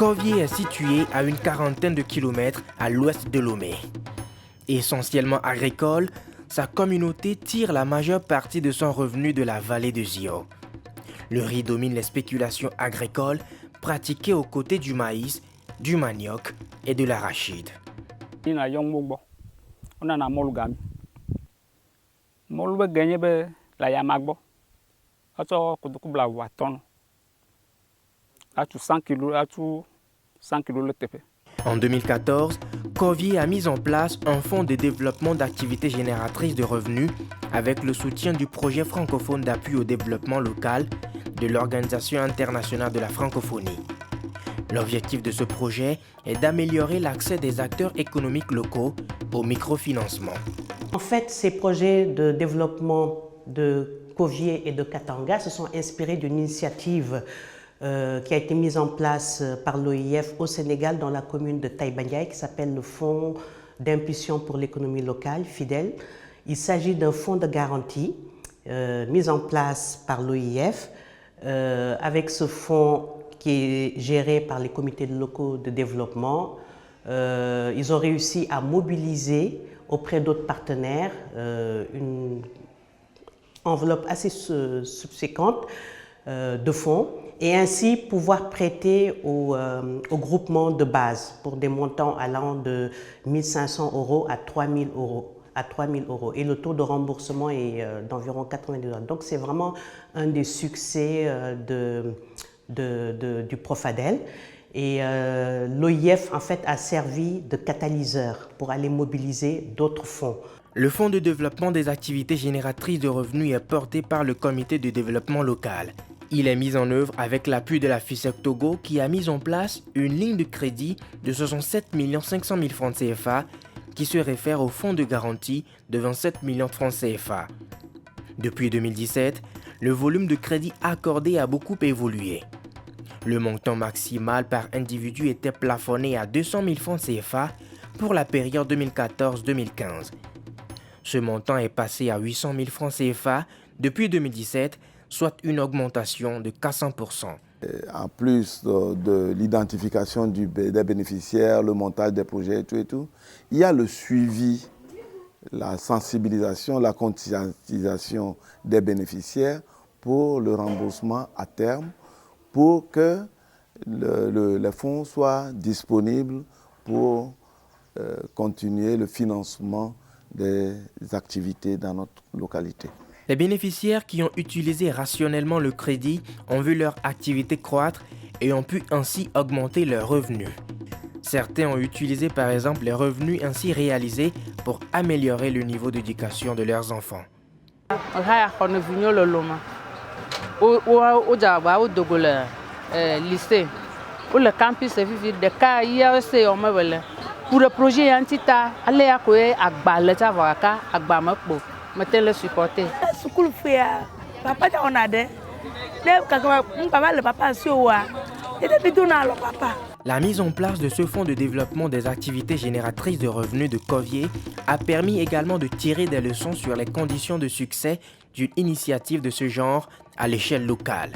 Kovié est situé à une quarantaine de kilomètres à l'ouest de Lomé. Essentiellement agricole, sa communauté tire la majeure partie de son revenu de la vallée de Zio. Le riz domine les spéculations agricoles pratiquées aux côtés du maïs, du manioc et de l'arachide. En 2014, Kovié a mis en place un fonds de développement d'activités génératrices de revenus avec le soutien du projet francophone d'appui au développement local de l'Organisation internationale de la francophonie. L'objectif de ce projet est d'améliorer l'accès des acteurs économiques locaux au microfinancement. En fait, ces projets de développement de Kovié et de Katanga se sont inspirés d'une initiative qui a été mise en place par l'OIF au Sénégal dans la commune de Taïba-Ndiaye qui s'appelle le Fonds d'impulsion pour l'économie locale, FIDEL. Il s'agit d'un fonds de garantie mis en place par l'OIF. Avec ce fonds qui est géré par les comités locaux de développement, ils ont réussi à mobiliser auprès d'autres partenaires une enveloppe assez subséquente de fonds et ainsi pouvoir prêter au groupement de base pour des montants allant de 1 500 € à 3 000 €. Et le taux de remboursement est d'environ 90 $. Donc c'est vraiment un des succès du Profadel. Et l'OIF en fait a servi de catalyseur pour aller mobiliser d'autres fonds. Le Fonds de développement des activités génératrices de revenus est porté par le Comité de développement local. Il est mis en œuvre avec l'appui de la FISEC Togo qui a mis en place une ligne de crédit de 67 500 000 francs CFA qui se réfère au fonds de garantie de 27 millions de francs CFA. Depuis 2017, le volume de crédit accordé a beaucoup évolué. Le montant maximal par individu était plafonné à 200 000 francs CFA pour la période 2014-2015. Ce montant est passé à 800 000 francs CFA depuis 2017, soit une augmentation de 400%. En plus de l'identification des bénéficiaires, le montage des projets et tout, il y a le suivi, la sensibilisation, la conscientisation des bénéficiaires pour le remboursement à terme, pour que les fonds soient disponibles pour continuer le financement des activités dans notre localité. Les bénéficiaires qui ont utilisé rationnellement le crédit ont vu leur activité croître et ont pu ainsi augmenter leurs revenus. Certains ont utilisé par exemple les revenus ainsi réalisés pour améliorer le niveau d'éducation de leurs enfants. Pour le projet Antita, allez à quoi Agba Letavaka, Agba Makbo, mettez le supporter. School fair, papa on a des, papa le papa soa, et depuis tout le papa. La mise en place de ce fonds de développement des activités génératrices de revenus de Kovié a permis également de tirer des leçons sur les conditions de succès d'une initiative de ce genre à l'échelle locale.